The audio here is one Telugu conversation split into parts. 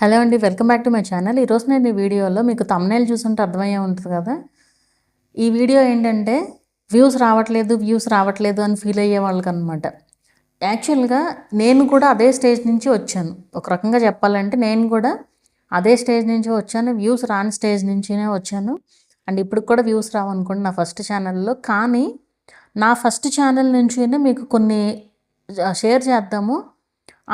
హలో అండి, welcome back to my channel. ఈరోజు నేను ఈ వీడియోలో మీకు థంబ్నెయిల్ చూస్తుంటే అర్థమయ్యే ఉంటుంది కదా. ఈ వీడియో ఏంటంటే వ్యూస్ రావట్లేదు అని ఫీల్ అయ్యే వాళ్ళకి అనమాట. యాక్చువల్గా నేను కూడా అదే స్టేజ్ నుంచి వచ్చాను. ఒక రకంగా చెప్పాలంటే నేను కూడా అదే స్టేజ్ నుంచి వచ్చాను. వ్యూస్ రాని స్టేజ్ నుంచినే వచ్చాను. అండ్ ఇప్పుడు కూడా వ్యూస్ రావనుకోండి నా ఫస్ట్ ఛానల్లో. కానీ నా ఫస్ట్ ఛానల్ నుంచి మీకు కొన్ని షేర్ చేద్దాము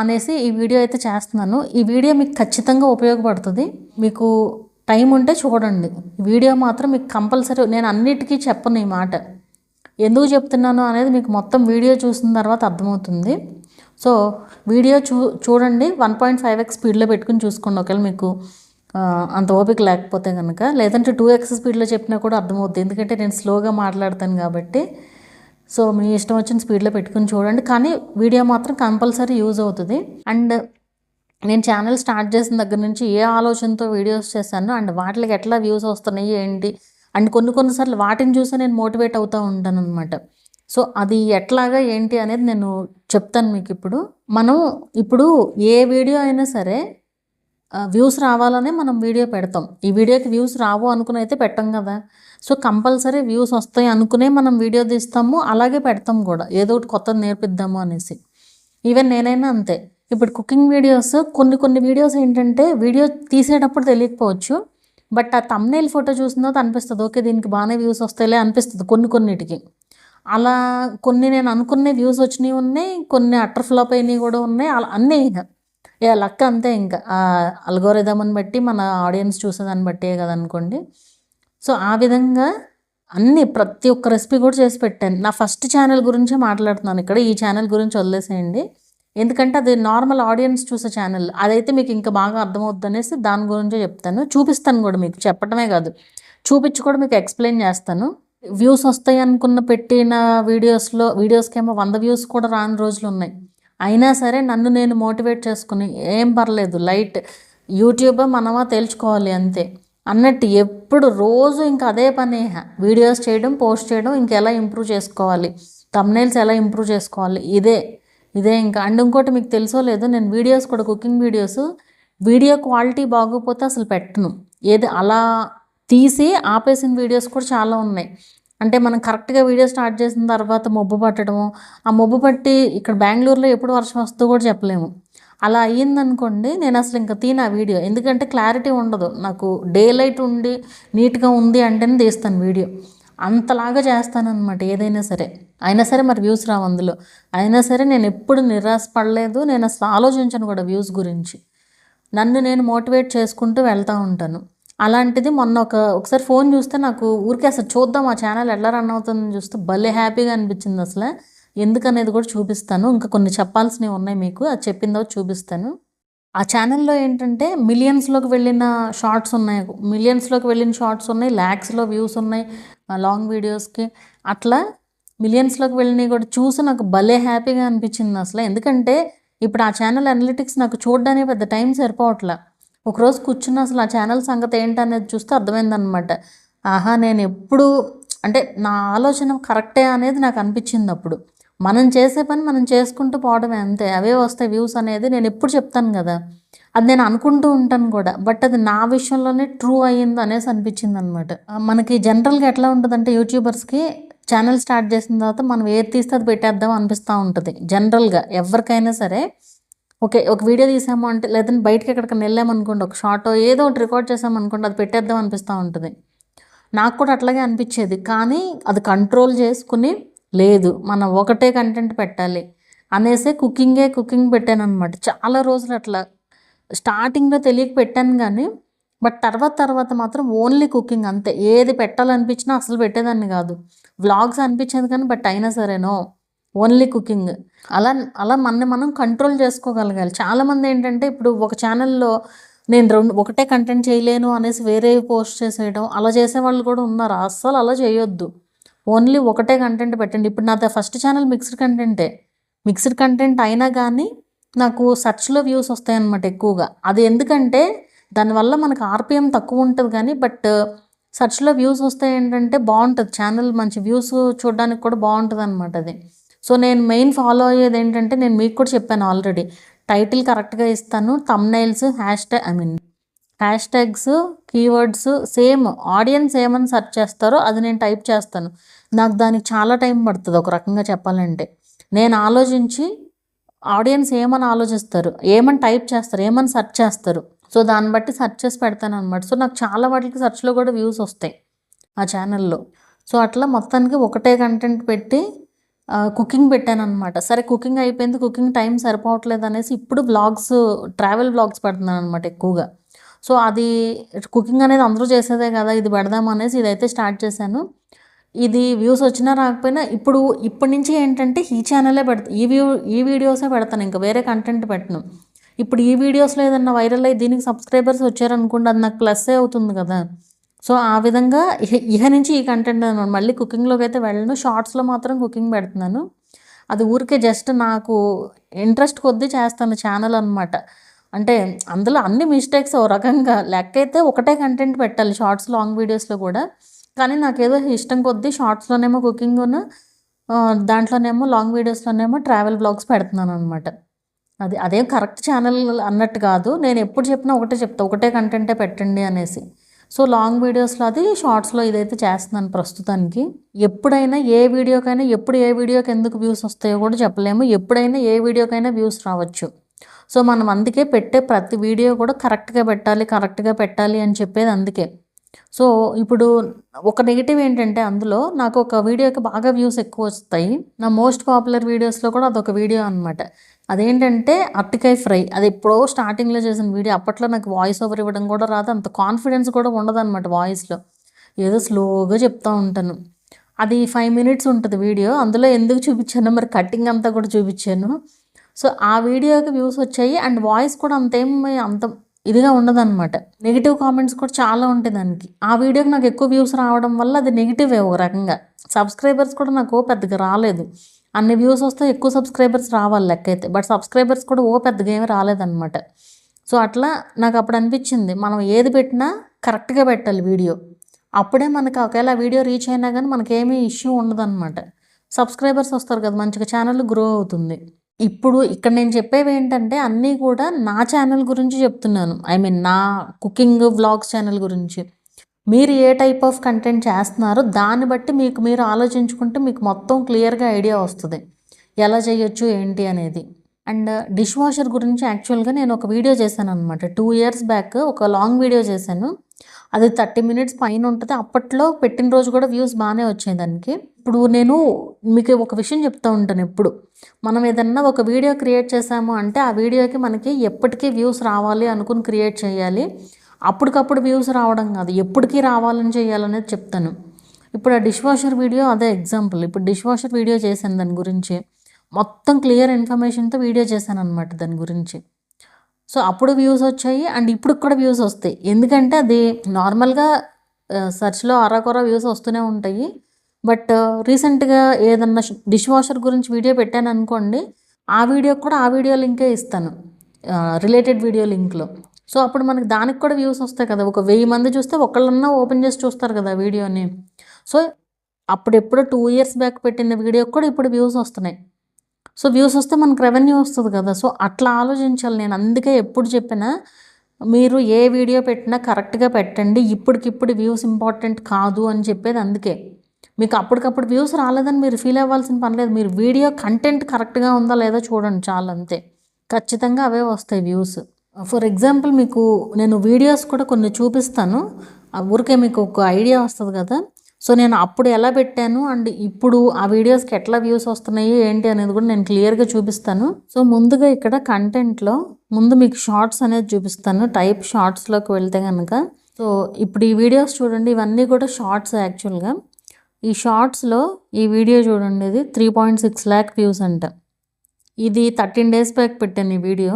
అనేసి ఈ వీడియో అయితే చేస్తున్నాను. ఈ వీడియో మీకు ఖచ్చితంగా ఉపయోగపడుతుంది. మీకు టైం ఉంటే చూడండి. ఈ వీడియో మాత్రం మీకు కంపల్సరీ, నేను అన్నిటికీ చెప్పను ఈ మాట. ఎందుకు చెప్తున్నాను అనేది మీకు మొత్తం వీడియో చూసిన తర్వాత అర్థమవుతుంది. సో వీడియో చూడండి. 1.5x స్పీడ్లో పెట్టుకుని చూసుకోండి ఒకవేళ మీకు అంత ఓపిక లేకపోతే కనుక. లేదంటే 2x స్పీడ్లో చెప్పినా కూడా అర్థమవుతుంది, ఎందుకంటే నేను స్లోగా మాట్లాడతాను కాబట్టి. సో మీ ఇష్టం వచ్చిన స్పీడ్లో పెట్టుకుని చూడండి, కానీ వీడియో మాత్రం కంపల్సరీ యూజ్ అవుతుంది. అండ్ నేను ఛానల్ స్టార్ట్ చేసిన దగ్గర నుంచి ఏ ఆలోచనతో వీడియోస్ చేశాను అండ్ వాటికి ఎట్లా వ్యూస్ వస్తున్నాయి ఏంటి అండ్ కొన్నిసార్లు వాటిని చూసి నేను మోటివేట్ అవుతూ ఉంటాను అనమాట. సో అది ఎట్లాగా ఏంటి అనేది నేను చెప్తాను మీకు. మనం ఇప్పుడు ఏ వీడియో అయినా సరే వ్యూస్ రావాలనే మనం వీడియో పెడతాం. ఈ వీడియోకి వ్యూస్ రావు అనుకుని అయితే పెట్టం కదా. సో కంపల్సరీ వ్యూస్ వస్తాయి అనుకునే మనం వీడియో తీస్తాము, అలాగే పెడతాం కూడా, ఏదో ఒకటి కొత్తది నేర్పిద్దాము అనేసి. ఈవెన్ నేనైనా అంతే. ఇప్పుడు కుకింగ్ వీడియోస్, కొన్ని వీడియోస్ ఏంటంటే వీడియో తీసేటప్పుడు తెలియకపోవచ్చు, బట్ ఆ థంబ్నెయిల్ ఫోటో చూసిన తర్వాత అనిపిస్తుంది, ఓకే దీనికి బాగానే వ్యూస్ వస్తాయిలే అనిపిస్తుంది కొన్నిటికి. అలా కొన్ని నేను అనుకునే వ్యూస్ వచ్చినవి ఉన్నాయి, కొన్ని అటర్ ఫ్లాప్ అయినవి కూడా ఉన్నాయి. అలా అన్నీ లక్ అంతే. ఇంకా అల్గోరిథంని బట్టి మన ఆడియన్స్ చూసేదాన్ని బట్టే కదా అనుకోండి. సో ఆ విధంగా ప్రతి ఒక్క రెసిపీ కూడా చేసి పెట్టాను. నా ఫస్ట్ ఛానల్ గురించే మాట్లాడుతున్నాను ఇక్కడ. ఈ ఛానల్ గురించి వదిలేసేయండి, ఎందుకంటే అది నార్మల్ ఆడియన్స్ చూసే ఛానల్. అదైతే మీకు ఇంకా బాగా అర్థమవుద్ది అనేసి దాని గురించే చెప్తాను. చూపిస్తాను కూడా మీకు, చెప్పడమే కాదు చూపించి కూడా మీకు ఎక్స్ప్లెయిన్ చేస్తాను. వ్యూస్ వస్తాయి అనుకున్న పెట్టిన వీడియోస్కేమో 100 వ్యూస్ కూడా రాని రోజులు ఉన్నాయి. అయినా సరే నన్ను నేను మోటివేట్ చేసుకుని, ఏం పర్లేదు, లైట్ యూట్యూబ్ మనమా తేల్చుకోవాలి అంతే అన్నట్టు ఎప్పుడు రోజు ఇంకా అదే పని, వీడియోస్ చేయడం, పోస్ట్ చేయడం, ఇంకెలా ఇంప్రూవ్ చేసుకోవాలి, థంబ్నెయిల్స్ ఎలా ఇంప్రూవ్ చేసుకోవాలి, ఇదే ఇంకా. అండ్ ఇంకోటి మీకు తెలుసో లేదో, నేను వీడియోస్ కూడా కుకింగ్ వీడియో క్వాలిటీ బాగోకపోతే అసలు పెట్టను. అలా తీసి ఆపేసిన వీడియోస్ కూడా చాలా ఉన్నాయి. అంటే మనం కరెక్ట్గా వీడియో స్టార్ట్ చేసిన తర్వాత మబ్బు పట్టడము, ఆ మబ్బు పట్టి ఇక్కడ బెంగళూరులో ఎప్పుడు వర్షం వస్తుందో కూడా చెప్పలేము. అలా అయ్యిందనుకోండి, నేను అసలు ఇంకా తీన వీడియో, ఎందుకంటే క్లారిటీ ఉండదు నాకు. డే లైట్ ఉండి నీట్గా ఉంది అంటేనే తీస్తాను వీడియో. అంతలాగా చేస్తానన్నమాట ఏదైనా సరే. అయినా సరే మరి వ్యూస్ రావు అందులో. అయినా సరే నేను ఎప్పుడు నిరాశపడలేదు, నేను అసలు ఆలోచించను కూడా వ్యూస్ గురించి. నన్ను నేను మోటివేట్ చేసుకుంటూ వెళ్తూ ఉంటాను. అలాంటిది మొన్న ఒకసారి ఫోన్ చూస్తే నాకు ఊరికే అసలు చూద్దాం ఆ ఛానల్ ఎలా రన్ అవుతుందని చూస్తే భలే హ్యాపీగా అనిపించింది అసలు. ఎందుకనేది కూడా చూపిస్తాను. ఇంకా కొన్ని చెప్పాల్సినవి ఉన్నాయి మీకు, అది చెప్పిన తర్వాత చూపిస్తాను. ఆ ఛానల్లో ఏంటంటే మిలియన్స్లోకి వెళ్ళిన షార్ట్స్ ఉన్నాయి, ల్యాక్స్లో వ్యూస్ ఉన్నాయి లాంగ్ వీడియోస్కి. అట్లా మిలియన్స్లోకి వెళ్ళినవి కూడా చూసి నాకు భలే హ్యాపీగా అనిపించింది అసలు. ఎందుకంటే ఇప్పుడు ఆ ఛానల్ అనలిటిక్స్ నాకు చూడడానికి పెద్ద టైం సరిపోవట్లే. ఒకరోజు కూర్చున్న అసలు ఆ ఛానల్ సంగతి ఏంటనేది చూస్తే అర్థమైందనమాట. నేను ఎప్పుడు అంటే నా ఆలోచన కరెక్టే అనేది నాకు అనిపించింది అప్పుడు. మనం చేసే పని మనం చేసుకుంటూ పోవడమే అంతే, అవే వస్తాయి వ్యూస్ అనేది నేను ఎప్పుడు చెప్తాను కదా. అది నేను అనుకుంటూ ఉంటాను కూడా, బట్ అది నా విషయంలోనే ట్రూ అయ్యింది అనేసి అనిపించింది అనమాట. మనకి జనరల్గా ఎట్లా ఉంటుందంటే, యూట్యూబర్స్కి ఛానల్ స్టార్ట్ చేసిన తర్వాత మనం ఏది తీస్తే అది పెట్టేద్దాం అనిపిస్తూ ఉంటుంది జనరల్గా ఎవరికైనా సరే. ఓకే, ఒక వీడియో తీసాము అంటే, లేదంటే బయటకి ఎక్కడికైనా వెళ్ళామనుకోండి, ఒక షార్ట్ ఏదో ఒకటి రికార్డ్ చేసామనుకోండి, అది పెట్టేద్దాం అనిపిస్తూ ఉంటుంది. నాకు కూడా అట్లాగే అనిపించేది, కానీ అది కంట్రోల్ చేసుకుని, లేదు మనం ఒకటే కంటెంట్ పెట్టాలి అనేసి కుకింగ్ పెట్టాను అనమాట. చాలా రోజులు అట్లా స్టార్టింగ్లో తెలియక పెట్టాను కానీ, బట్ తర్వాత మాత్రం ఓన్లీ కుకింగ్ అంతే. ఏది పెట్టాలనిపించినా అసలు పెట్టేదాన్ని కాదు. వ్లాగ్స్ అనిపించేది కానీ, బట్ అయినా సరేనో ఓన్లీ కుకింగ్. అలా మనం కంట్రోల్ చేసుకోగలగాలి. చాలామంది ఏంటంటే ఇప్పుడు ఒక ఛానల్లో నేను ఒకటే కంటెంట్ చేయలేను అనేసి వేరే పోస్ట్ చేసేయడం, అలా చేసేవాళ్ళు కూడా ఉన్నారు. అస్సలు అలా చేయొద్దు. ఓన్లీ ఒకటే కంటెంట్ పెట్టండి. ఇప్పుడు నాది ఫస్ట్ ఛానల్ మిక్స్డ్ కంటెంట్ అయినా కానీ నాకు సెర్చ్లో వ్యూస్ వస్తాయన్నమాట ఎక్కువగా. అది ఎందుకంటే దానివల్ల మనకు ఆర్పిఎం తక్కువ ఉంటుంది కానీ, బట్ సెర్చ్లో వ్యూస్ వస్తాయి ఏంటంటే బాగుంటుంది ఛానల్, మంచి వ్యూస్ చూడడానికి కూడా బాగుంటుంది అనమాట అది. సో నేను మెయిన్ ఫాలో అయ్యేది ఏంటంటే, నేను మీకు కూడా చెప్పాను ఆల్రెడీ, టైటిల్ కరెక్ట్గా ఇస్తాను, thumbnails hash tags keywords same audience ఏమని సెర్చ్ చేస్తారో అది నేను టైప్ చేస్తాను. నాకు దానికి చాలా టైం పడుతుంది ఒక రకంగా చెప్పాలంటే. నేను ఆలోచించి ఆడియన్స్ ఏమని ఆలోచిస్తారు, ఏమని టైప్ చేస్తారు, ఏమని సెర్చ్ చేస్తారు, సో దాన్ని బట్టి సెర్చ్ చేసి పెడతాను అనమాట. సో నాకు చాలా వాటికి సెర్చ్లో కూడా వ్యూస్ వస్తాయి ఆ ఛానల్లో. సో అట్లా మొత్తానికి ఒకటే కంటెంట్ పెట్టి కుకింగ్ పెట్టాను అనమాట. సరే కుకింగ్ అయిపోయింది, కుకింగ్ టైం సరిపోవట్లేదు అనేసి ఇప్పుడు ట్రావెల్ బ్లాగ్స్ పెడుతున్నాను అనమాట ఎక్కువగా. సో అది కుకింగ్ అనేది అందరూ చేసేదే కదా, ఇది పెడదాం అనేసి ఇదైతే స్టార్ట్ చేశాను. ఇది వ్యూస్ వచ్చినా రాకపోయినా ఇప్పటి నుంచి ఏంటంటే ఈ ఛానలే ఈ వీడియోసే పెడతాను, ఇంకా వేరే కంటెంట్ పెట్టను. ఇప్పుడు ఈ వీడియోస్లో ఏదన్నా వైరల్ అయ్యి దీనికి సబ్స్క్రైబర్స్ వచ్చారనుకోండి, అది నాకు ప్లస్సే అవుతుంది కదా. సో ఆ విధంగా ఇహ నుంచి ఈ కంటెంట్ అనమాట. మళ్ళీ కుకింగ్లోకి అయితే వెళ్ళను, షార్ట్స్లో మాత్రం కుకింగ్ పెడుతున్నాను. అది ఊరికే జస్ట్ నాకు ఇంట్రెస్ట్ కొద్దీ చేస్తాను ఛానల్ అనమాట. అంటే అందులో అన్ని మిస్టేక్స్ ఓ రకంగా లెక్క అయితే ఒకటే కంటెంట్ పెట్టాలి షార్ట్స్ లాంగ్ వీడియోస్లో కూడా. కానీ నాకేదో ఇష్టం కొద్దీ షార్ట్స్లోనేమో కుకింగ్ను, దాంట్లోనేమో లాంగ్ వీడియోస్లోనేమో ట్రావెల్ బ్లాగ్స్ పెడుతున్నాను అనమాట. అదేం కరెక్ట్ ఛానల్ అన్నట్టు కాదు, నేను ఎప్పుడు చెప్పినా ఒకటే చెప్తా, ఒకటే కంటెంటే పెట్టండి అనేసి. సో లాంగ్ వీడియోస్లో అది, షార్ట్స్లో ఇదైతే చేస్తున్నాను ప్రస్తుతానికి. ఎప్పుడైనా ఏ వీడియోకైనా ఎప్పుడు ఏ వీడియోకి ఎందుకు వ్యూస్ వస్తాయో కూడా చెప్పలేము, ఎప్పుడైనా ఏ వీడియోకైనా వ్యూస్ రావచ్చు. సో మనం అందుకే పెట్టే ప్రతి వీడియో కూడా కరెక్ట్గా పెట్టాలి అని చెప్పేది అందుకే. సో ఇప్పుడు ఒక నెగిటివ్ ఏంటంటే అందులో నాకు ఒక వీడియోకి బాగా వ్యూస్ ఎక్కువ వస్తాయి. నా మోస్ట్ పాపులర్ వీడియోస్లో కూడా అదొక వీడియో అనమాట. అదేంటంటే అరటికాయ ఫ్రై. అది ఎప్పుడో స్టార్టింగ్లో చేసిన వీడియో. అప్పట్లో నాకు వాయిస్ ఓవర్ ఇవ్వడం కూడా రాదు, అంత కాన్ఫిడెన్స్ కూడా ఉండదన్నమాట వాయిస్లో, ఏదో స్లోగా చెప్తూ ఉంటాను. అది 5 minutes ఉంటుంది వీడియో. అందులో ఎందుకు చూపించాను మరి, కటింగ్ అంతా కూడా చూపించాను. సో ఆ వీడియోకి వ్యూస్ వచ్చాయి, అండ్ వాయిస్ కూడా అంత ఇదిగా ఉండదన్నమాట. నెగిటివ్ కామెంట్స్ కూడా చాలా ఉంటాయి దానికి. ఆ వీడియోకి నాకు ఎక్కువ వ్యూస్ రావడం వల్ల అది నెగిటివే ఒక రకంగా. సబ్స్క్రైబర్స్ కూడా నాకు పెద్దగా రాలేదు. అన్ని వ్యూస్ వస్తే ఎక్కువ సబ్స్క్రైబర్స్ రావాలి లెక్క అయితే, బట్ సబ్స్క్రైబర్స్ కూడా పెద్దగా ఏమీ రాలేదన్నమాట. సో అట్లా నాకు అప్పుడు అనిపించింది, మనం ఏది పెట్టినా కరెక్ట్గా పెట్టాలి వీడియో. అప్పుడే మనకు ఒకవేళ వీడియో రీచ్ అయినా కానీ మనకేమీ ఇష్యూ ఉండదన్నమాట. సబ్స్క్రైబర్స్ వస్తారు కదా, మంచిగా ఛానల్ గ్రో అవుతుంది. ఇప్పుడు ఇక్కడ నేను చెప్పేవి ఏంటంటే అన్నీ కూడా నా ఛానల్ గురించి చెప్తున్నాను, నా కుకింగ్ వ్లాగ్స్ ఛానల్ గురించి. మీరు ఏ టైప్ ఆఫ్ కంటెంట్ చేస్తున్నారో దాన్ని బట్టి మీరు ఆలోచించుకుంటే మీకు మొత్తం క్లియర్గా ఐడియా వస్తుంది ఎలా చేయొచ్చు ఏంటి అనేది. అండ్ డిష్ వాషర్ గురించి యాక్చువల్గా నేను ఒక వీడియో చేశాను అనమాట. 2 years బ్యాక్ ఒక లాంగ్ వీడియో చేశాను. అది 30 minutes పైన ఉంటుంది. అప్పట్లో పెట్టిన రోజు కూడా వ్యూస్ బాగానే వచ్చాయి దానికి. ఇప్పుడు నేను మీకు ఒక విషయం చెప్తూ ఉంటాను, ఎప్పుడు మనం ఏదన్నా ఒక వీడియో క్రియేట్ చేసాము అంటే ఆ వీడియోకి మనకి ఎప్పటికీ వ్యూస్ రావాలి అనుకుని క్రియేట్ చేయాలి. అప్పటికప్పుడు వ్యూస్ రావడం కాదు, ఎప్పటికీ రావాలని చేయాలనేది చెప్తాను. ఇప్పుడు ఆ డిష్ వాషర్ వీడియో అదే ఎగ్జాంపుల్. ఇప్పుడు డిష్ వాషర్ వీడియో చేశాను, దాని గురించి మొత్తం క్లియర్ ఇన్ఫర్మేషన్తో వీడియో చేశాను అనమాట దాని గురించి. సో అప్పుడు వ్యూస్ వచ్చాయి, అండ్ ఇప్పుడు కూడా వ్యూస్ వస్తాయి. ఎందుకంటే అది నార్మల్గా సెర్చ్లో అరాకొర వ్యూస్ వస్తూనే ఉంటాయి. బట్ రీసెంట్గా ఏదన్నా డిష్ వాషర్ గురించి వీడియో పెట్టాను అనుకోండి, ఆ వీడియోకి కూడా ఆ వీడియో లింకే ఇస్తాను, రిలేటెడ్ వీడియో లింక్లో. సో అప్పుడు మనకి దానికి కూడా వ్యూస్ వస్తాయి కదా. ఒక 1000 మంది చూస్తే ఒకళ్ళన్నా ఓపెన్ చేసి చూస్తారు కదా వీడియోని. సో అప్పుడెప్పుడో 2 years బ్యాక్ పెట్టిన వీడియోకి కూడా ఇప్పుడు వ్యూస్ వస్తున్నాయి. సో వ్యూస్ వస్తే మనకు రెవెన్యూ వస్తుంది కదా. సో అట్లా ఆలోచించాలి. నేను అందుకే ఎప్పుడు చెప్పినా మీరు ఏ వీడియో పెట్టినా కరెక్ట్గా పెట్టండి, ఇప్పటికిప్పుడు వ్యూస్ ఇంపార్టెంట్ కాదు అని చెప్పేది అందుకే. మీకు అప్పటికప్పుడు వ్యూస్ రాలేదని మీరు ఫీల్ అవ్వాల్సిన పని లేదు. మీరు వీడియో కంటెంట్ కరెక్ట్గా ఉందా లేదా చూడండి, చాలా అంతే. ఖచ్చితంగా అవే వస్తాయి వ్యూస్. ఫర్ ఎగ్జాంపుల్ మీకు నేను వీడియోస్ కూడా కొన్ని చూపిస్తాను, ఊరికే మీకు ఒక ఐడియా వస్తుంది కదా. సో నేను అప్పుడు ఎలా పెట్టాను అండ్ ఇప్పుడు ఆ వీడియోస్కి ఎట్లా వ్యూస్ వస్తున్నాయి ఏంటి అనేది కూడా నేను క్లియర్గా చూపిస్తాను. సో ముందుగా ఇక్కడ కంటెంట్లో ముందు మీకు షార్ట్స్ అనేది చూపిస్తాను. టైప్ షార్ట్స్లోకి వెళ్తే కనుక, సో ఇప్పుడు ఈ వీడియోస్ చూడండి, ఇవన్నీ కూడా షార్ట్స్. యాక్చువల్గా ఈ షార్ట్స్లో ఈ వీడియో చూడండి, ఇది 3.6 lakh వ్యూస్ అంట. ఇది 13 days బ్యాక్ పెట్టాను ఈ వీడియో.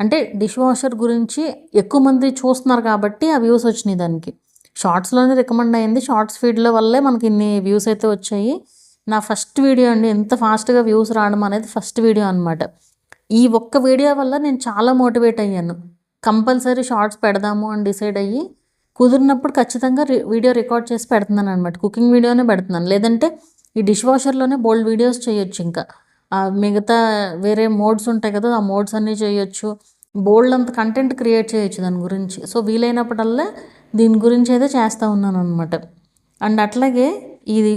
అంటే డిష్ వాషర్ గురించి ఎక్కువ మంది చూస్తున్నారు కాబట్టి ఆ వ్యూస్ వచ్చినాయి దానికి. షార్ట్స్లోనే రికమెండ్ అయింది, షార్ట్స్ ఫీడ్లో వల్లే మనకి ఇన్ని వ్యూస్ అయితే వచ్చాయి. నా ఫస్ట్ వీడియో అండి, ఎంత ఫాస్ట్గా వ్యూస్ రావడం అనేది ఫస్ట్ వీడియో అనమాట. ఈ ఒక్క వీడియో వల్ల నేను చాలా మోటివేట్ అయ్యాను, కంపల్సరీ షార్ట్స్ పెడదాము అని డిసైడ్ అయ్యి కుదిరినప్పుడు ఖచ్చితంగా వీడియో రికార్డ్ చేసి పెడుతున్నాను అనమాట. కుకింగ్ వీడియోనే పెడుతున్నాను, లేదంటే ఈ డిష్ వాషర్లోనే బోల్డ్ వీడియోస్ చేయొచ్చు ఇంకా. మిగతా వేరే మోడ్స్ ఉంటాయి కదా, ఆ మోడ్స్ అన్నీ చేయొచ్చు. బోల్డ్ అంత కంటెంట్ క్రియేట్ చేయొచ్చు దాని గురించి. సో వీలైనప్పుడల్లా దీని గురించి అయితే చేస్తూ ఉన్నాను అనమాట. అండ్ అట్లాగే ఇది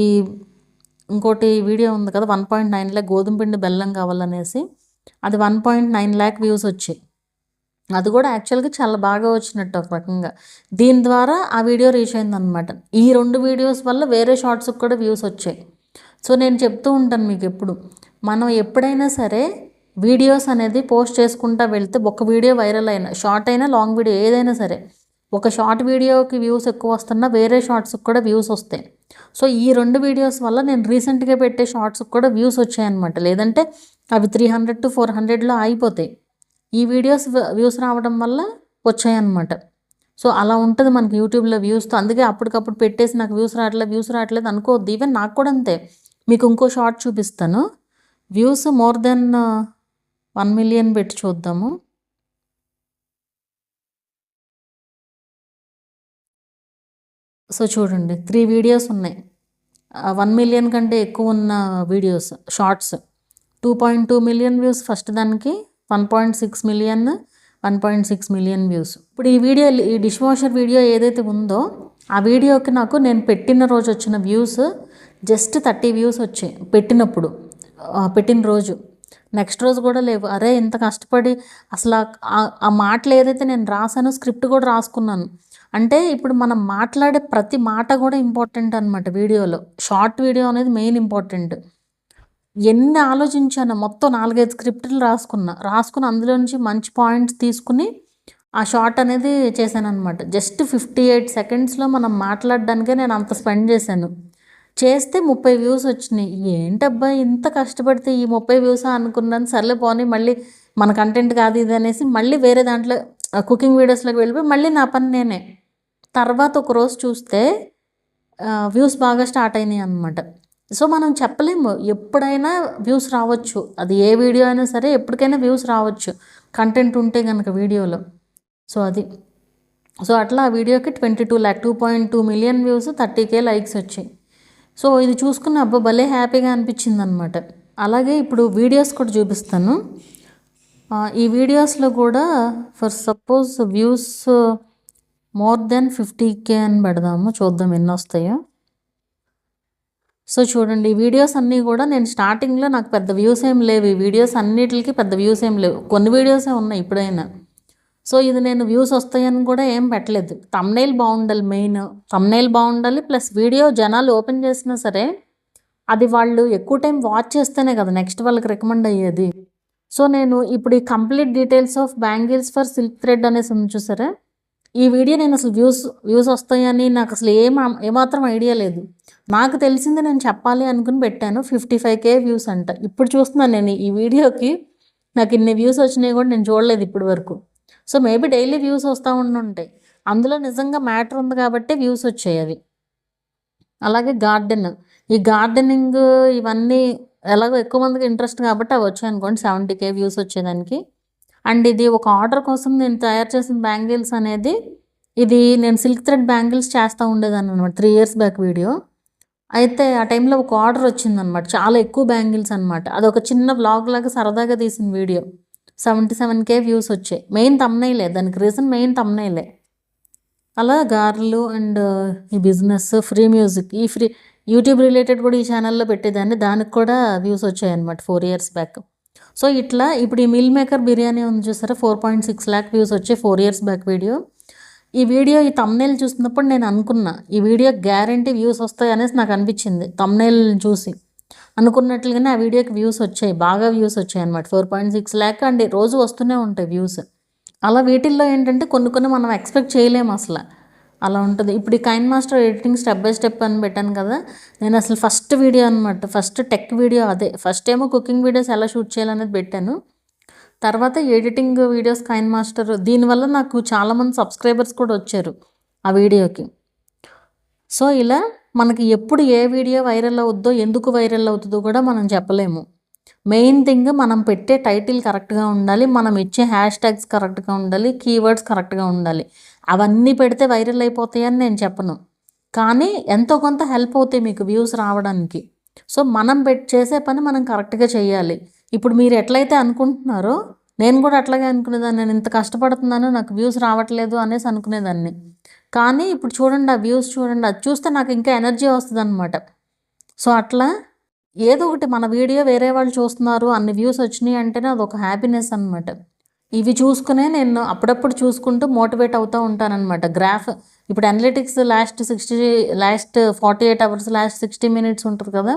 ఈ ఇంకోటి వీడియో ఉంది కదా, 1.9 ల్యాక్ గోధుమ పిండి బెల్లం కావాలనేసి, అది 1.9 ల్యాక్ వ్యూస్ వచ్చాయి. అది కూడా యాక్చువల్గా చాలా బాగా వచ్చినట్టు ఒక రకంగా. దీని ద్వారా ఆ వీడియో రీచ్ అయిందనమాట. ఈ 2 వీడియోస్ వల్ల వేరే షార్ట్స్కి కూడా వ్యూస్ వచ్చాయి. సో నేను చెప్తూ ఉంటాను మీకు ఎప్పుడు, మనం ఎప్పుడైనా సరే వీడియోస్ అనేది పోస్ట్ చేసుకుంటా వెళ్తే, ఒక వీడియో వైరల్ అయినా, షార్ట్ అయినా లాంగ్ వీడియో ఏదైనా సరే, ఒక షార్ట్ వీడియోకి వ్యూస్ ఎక్కువ వస్తున్నా వేరే షార్ట్స్కి కూడా వ్యూస్ వస్తాయి. సో ఈ 2 వీడియోస్ వల్ల నేను రీసెంట్గా పెట్టే షార్ట్స్కి కూడా వ్యూస్ వచ్చాయన్నమాట. లేదంటే అవి 300 to 400లో అయిపోతాయి. ఈ వీడియోస్ వ్యూస్ రావడం వల్ల వచ్చాయన్నమాట. సో అలా ఉంటుంది మనకి యూట్యూబ్లో వ్యూస్తో. అందుకే అప్పటికప్పుడు పెట్టేసి నాకు వ్యూస్ రావట్లేదు అనుకోవద్దు. ఈవెన్ నాకు కూడా అంతే. మీకు ఇంకో షార్ట్ చూపిస్తాను. వ్యూస్ మోర్ దెన్ 1 మిలియన్ పెట్టి చూద్దాము. సో చూడండి, 3 వీడియోస్ ఉన్నాయి 1 మిలియన్ కంటే ఎక్కువ ఉన్న videos shorts. 2.2 million views first దానికి, 1.6 మిలియన్, 1.6 మిలియన్ వ్యూస్. ఇప్పుడు ఈ వీడియో, ఈ డిష్ వాషర్ వీడియో ఏదైతే ఉందో ఆ వీడియోకి నాకు నేను పెట్టిన రోజు వచ్చిన వ్యూస్ జస్ట్ 30 వ్యూస్ వచ్చాయి పెట్టిన రోజు. నెక్స్ట్ రోజు కూడా లేవు. అరే ఇంత కష్టపడి అసలు ఆ మాటలు ఏదైతే నేను రాసానో స్క్రిప్ట్ కూడా రాసుకున్నాను. అంటే ఇప్పుడు మనం మాట్లాడే ప్రతి మాట కూడా ఇంపార్టెంట్ అనమాట వీడియోలో. షార్ట్ వీడియో అనేది మెయిన్ ఇంపార్టెంట్. ఎన్ని ఆలోచించాను, మొత్తం 4-5 స్క్రిప్ట్లు రాసుకుని అందులో నుంచి మంచి పాయింట్స్ తీసుకుని ఆ షార్ట్ అనేది చేశాను అనమాట. జస్ట్ 58 సెకండ్స్లో మనం మాట్లాడడానికే నేను అంత స్పెండ్ చేశాను. చేస్తే 30 వ్యూస్ వచ్చినాయి. ఏంటబ్బా ఇంత కష్టపడితే ఈ 30 వ్యూసా అనుకున్నాను. సర్లే పోనీ, మళ్ళీ మన కంటెంట్ కాదు ఇది అనేసి మళ్ళీ వేరే దాంట్లో కుకింగ్ వీడియోస్లోకి వెళ్ళిపోయి మళ్ళీ నా పని నేనే. తర్వాత ఒకరోజు చూస్తే వ్యూస్ బాగా స్టార్ట్ అయినాయి అనమాట. సో మనం చెప్పలేము, ఎప్పుడైనా వ్యూస్ రావచ్చు. అది ఏ వీడియో అయినా సరే ఎప్పటికైనా వ్యూస్ రావచ్చు కంటెంట్ ఉంటే కనుక వీడియోలో. సో అది. సో అట్లా ఆ వీడియోకి 2.2 మిలియన్ వ్యూస్, 30K లైక్స్ వచ్చాయి. సో ఇది చూసుకున్న అబ్బా భలే హ్యాపీగా అనిపించింది అనమాట. అలాగే ఇప్పుడు వీడియోస్ కూడా చూపిస్తాను. ఈ వీడియోస్లో కూడా for suppose views more than 50K అని పెడదాము, చూద్దాం ఎన్ని వస్తాయో. సో చూడండి, ఈ వీడియోస్ అన్నీ కూడా నేను స్టార్టింగ్లో నాకు పెద్ద వ్యూస్ ఏం లేవు. ఈ వీడియోస్ అన్నిటికీ పెద్ద వ్యూస్ ఏం లేవు, కొన్ని వీడియోసే ఉన్నాయి ఇప్పుడైనా. సో ఇది నేను వ్యూస్ వస్తాయని కూడా ఏం పెట్టలేదు. థంబ్నెయిల్ బాగుండాలి, మెయిన్ థంబ్నెయిల్ బాగుండాలి. ప్లస్ వీడియో జనాలు ఓపెన్ చేసినా సరే అది వాళ్ళు ఎక్కువ టైం వాచ్ చేస్తేనే కదా నెక్స్ట్ వాళ్ళకి రికమెండ్ అయ్యేది. సో నేను ఇప్పుడు ఈ complete details of bangles for silk thread అనేసి ఉంది చూసారా, ఈ వీడియో నేను అసలు వ్యూస్ వస్తాయని నాకు అసలు ఏమాత్రం ఐడియా లేదు. నాకు తెలిసింది నేను చెప్పాలి అనుకుని పెట్టాను. 55K వ్యూస్ అంట. ఇప్పుడు చూస్తున్నాను నేను ఈ వీడియోకి నాకు ఇన్ని వ్యూస్ వచ్చినాయి కూడా నేను చూడలేదు ఇప్పటి వరకు. సో మేబీ డైలీ వ్యూస్ వస్తూ ఉండుంటాయి. అందులో నిజంగా మ్యాటర్ ఉంది కాబట్టి వ్యూస్ వచ్చాయి అవి. అలాగే ఈ గార్డెనింగ్ ఇవన్నీ ఎలాగో ఎక్కువ మందికి ఇంట్రెస్ట్ కాబట్టి అవి వచ్చాయి అనుకోండి, 70K వ్యూస్ వచ్చేదానికి. అండ్ ఇది ఒక ఆర్డర్ కోసం నేను తయారు చేసిన బ్యాంగిల్స్ అనేది, ఇది నేను సిల్క్ థ్రెడ్ బ్యాంగిల్స్ చేస్తూ ఉండేదాన్ని అనమాట 3 years బ్యాక్ వీడియో. అయితే ఆ టైంలో ఒక ఆర్డర్ వచ్చిందనమాట, చాలా ఎక్కువ బ్యాంగిల్స్ అనమాట. అదొక చిన్న వ్లాగ్ లాగా సరదాగా తీసిన వీడియో. 77K వ్యూస్ వచ్చాయి. మెయిన్ థంబ్నెయిలే దానికి రీజన్, మెయిన్ థంబ్నెయిలే. అలా గార్లు అండ్ ఈ బిజినెస్, ఫ్రీ మ్యూజిక్, ఈ ఫ్రీ యూట్యూబ్ రిలేటెడ్ కూడా ఈ ఛానల్లో పెట్టేదాన్ని, దానికి కూడా వ్యూస్ వచ్చాయి అనమాట 4 years బ్యాక్. సో ఇట్లా ఇప్పుడు ఈ మిల్ మేకర్ బిర్యానీ ఉంది చూసారా, 4.6 lakh వ్యూస్ వచ్చాయి 4 years బ్యాక్ వీడియో. ఈ థంబ్నెయిల్ చూసినప్పుడు నేను అనుకున్నా ఈ వీడియో గ్యారంటీ వ్యూస్ వస్తాయి అనేసి నాకు అనిపించింది. థంబ్నెయిల్ చూసి అనుకున్నట్లుగానే ఆ వీడియోకి వ్యూస్ వచ్చాయి, బాగా వ్యూస్ వచ్చాయి అనమాట 4.6 lakh. అండ్ రోజు వస్తూనే ఉంటాయి వ్యూస్. అలా వీటిల్లో ఏంటంటే కొన్ని మనం ఎక్స్పెక్ట్ చేయలేము అసలు, అలా ఉంటుంది. ఇప్పుడు ఈ KineMaster editing step by step అని పెట్టాను కదా, నేను అసలు ఫస్ట్ వీడియో అనమాట, ఫస్ట్ టెక్ వీడియో అదే. ఫస్ట్ ఏమో కుకింగ్ వీడియోస్ ఎలా షూట్ చేయాలనేది పెట్టాను, తర్వాత ఎడిటింగ్ వీడియోస్ కైన్ మాస్టర్. దీనివల్ల నాకు చాలామంది సబ్స్క్రైబర్స్ కూడా వచ్చారు ఆ వీడియోకి. సో ఇలా మనకి ఎప్పుడు ఏ వీడియో వైరల్ అవుద్దో, ఎందుకు వైరల్ అవుతుందో కూడా మనం చెప్పలేము. మెయిన్ థింగ్ మనం పెట్టే టైటిల్ కరెక్ట్గా ఉండాలి, మనం ఇచ్చే హ్యాష్-ట్యాగ్స్ కరెక్ట్గా ఉండాలి, కీవర్డ్స్ కరెక్ట్గా ఉండాలి. అవన్నీ పెడితే వైరల్ అయిపోతాయని నేను చెప్పను, కానీ ఎంతో కొంత హెల్ప్ అవుతాయి మీకు వ్యూస్ రావడానికి. సో మనం చేసే పని మనం కరెక్ట్గా చేయాలి. ఇప్పుడు మీరు ఎట్లయితే అనుకుంటున్నారో నేను కూడా అట్లాగే అనుకునేదాన్ని. నేను ఇంత కష్టపడుతున్నాను, నాకు వ్యూస్ రావట్లేదు అనేసి అనుకునేదాన్ని. కానీ ఇప్పుడు చూడండి, ఆ వ్యూస్ చూడండి, అది చూస్తే నాకు ఇంకా ఎనర్జీ వస్తుందన్నమాట. సో అట్లా ఏదో ఒకటి మన వీడియో వేరే వాళ్ళు చూస్తున్నారు, అన్ని వ్యూస్ వచ్చినాయి అంటేనే అదొక హ్యాపీనెస్ అనమాట. ఇవి చూసుకునే నేను అప్పుడప్పుడు చూసుకుంటూ మోటివేట్ అవుతూ ఉంటానన్నమాట. గ్రాఫ్ ఇప్పుడు analytics last 48 hours, last 60 minutes ఉంటుంది కదా,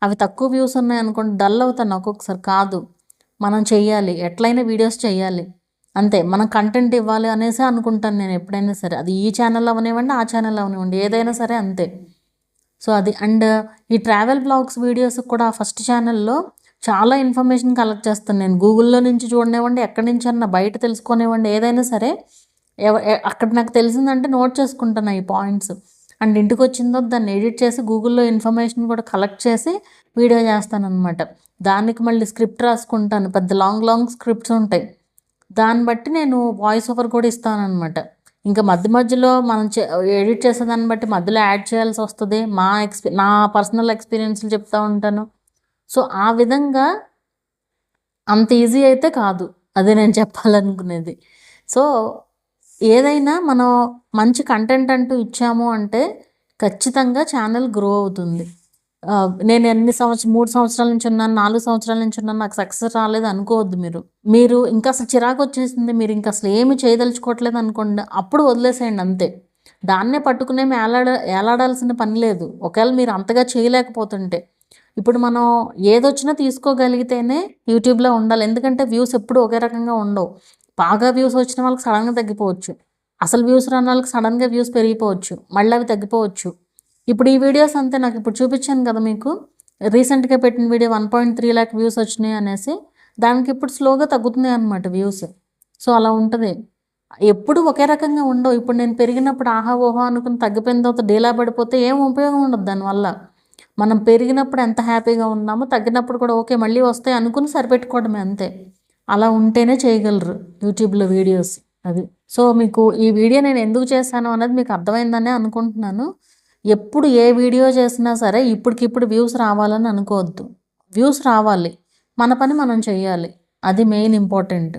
అవి తక్కువ వ్యూస్ ఉన్నాయి అనుకోండి, డల్ అవుతాను ఒక్కొక్కసారి. కాదు, మనం చెయ్యాలి, ఎట్లయినా వీడియోస్ చెయ్యాలి అంతే. మనం కంటెంట్ ఇవ్వాలి అనేసి అనుకుంటాను నేను ఎప్పుడైనా సరే. అది ఈ ఛానల్ అవనివ్వండి, ఆ ఛానల్ అవనివ్వండి, ఏదైనా సరే అంతే. సో అది. అండ్ ఈ ట్రావెల్ బ్లాగ్స్ వీడియోస్ కూడా ఫస్ట్ ఛానల్లో చాలా ఇన్ఫర్మేషన్ కలెక్ట్ చేస్తాను నేను. గూగుల్లో నుంచి చూడనివ్వండి, ఎక్కడి నుంచి అన్నా బయట తెలుసుకునేవ్వండి, ఏదైనా సరే అక్కడ నాకు తెలిసిందంటే నోట్ చేసుకుంటాను ఈ పాయింట్స్. అండ్ ఇంటికి వచ్చిందో దాన్ని ఎడిట్ చేసి గూగుల్లో ఇన్ఫర్మేషన్ కూడా కలెక్ట్ చేసి వీడియో చేస్తాను అనమాట. దానికి మళ్ళీ స్క్రిప్ట్ రాసుకుంటాను, పెద్ద లాంగ్ స్క్రిప్ట్స్ ఉంటాయి. దాన్ని బట్టి నేను వాయిస్ ఓవర్ కూడా ఇస్తాను అనమాట. ఇంకా మధ్యలో మనం ఎడిట్ చేసేదాన్ని బట్టి మధ్యలో యాడ్ చేయాల్సి వస్తుంది. నా పర్సనల్ ఎక్స్పీరియన్స్లు చెప్తూ ఉంటాను. సో ఆ విధంగా అంత ఈజీ అయితే కాదు, అదే నేను చెప్పాలనుకునేది. సో ఏదైనా మనం మంచి కంటెంట్ అంటూ ఇచ్చాము అంటే ఖచ్చితంగా ఛానల్ గ్రో అవుతుంది. నేను 3 సంవత్సరాల నుంచి ఉన్నాను, 4 సంవత్సరాల నుంచి ఉన్నాను, నాకు సక్సెస్ రాలేదు అనుకోవద్దు. మీరు ఇంకా అసలు చిరాకు వచ్చేసింది, మీరు ఇంకా అసలు ఏమి చేయదలుచుకోవట్లేదు అనుకోండి, అప్పుడు వదిలేసేయండి అంతే. దాన్నే పట్టుకునేమి ఏలాడాల్సిన పని లేదు, ఒకవేళ మీరు అంతగా చేయలేకపోతుంటే. ఇప్పుడు మనం ఏదొచ్చినా తీసుకోగలిగితేనే యూట్యూబ్లో ఉండాలి. ఎందుకంటే వ్యూస్ ఎప్పుడు ఒకే రకంగా ఉండవు. బాగా వ్యూస్ వచ్చిన వాళ్ళకి సడన్గా తగ్గిపోవచ్చు, అసలు వ్యూస్ రాని వాళ్ళకి సడన్గా వ్యూస్ పెరిగిపోవచ్చు, మళ్ళీ అవి తగ్గిపోవచ్చు. ఇప్పుడు ఈ వీడియోస్ అంతే. నాకు ఇప్పుడు చూపించాను కదా మీకు, రీసెంట్గా పెట్టిన వీడియో 1.3 lakh వ్యూస్ వచ్చినాయి అనేసి, దానికి ఇప్పుడు స్లోగా తగ్గుతున్నాయి అన్నమాట వ్యూస్. సో అలా ఉంటుంది, ఎప్పుడు ఒకే రకంగా ఉండవు. ఇప్పుడు నేను పెరిగినప్పుడు ఆహా ఓహో అనుకుని తగ్గిపోయిన తర్వాత డీలా పడిపోతే ఏం ఉపయోగం ఉండదు దానివల్ల. మనం పెరిగినప్పుడు ఎంత హ్యాపీగా ఉన్నామో, తగ్గినప్పుడు కూడా ఓకే మళ్ళీ వస్తాయి అనుకుని సరిపెట్టుకోవడమే అంతే. అలా ఉంటేనే చేయగలరు యూట్యూబ్లో వీడియోస్. అది. సో మీకు ఈ వీడియో నేను ఎందుకు చేశాను అనేది మీకు అర్థమైందనే అనుకుంటున్నాను. ఎప్పుడు ఏ వీడియో చేసినా సరే ఇప్పటికిప్పుడు వ్యూస్ రావాలని అనుకోవద్దు. వ్యూస్ రావాలి, మన పని మనం చెయ్యాలి, అది మెయిన్ ఇంపార్టెంట్.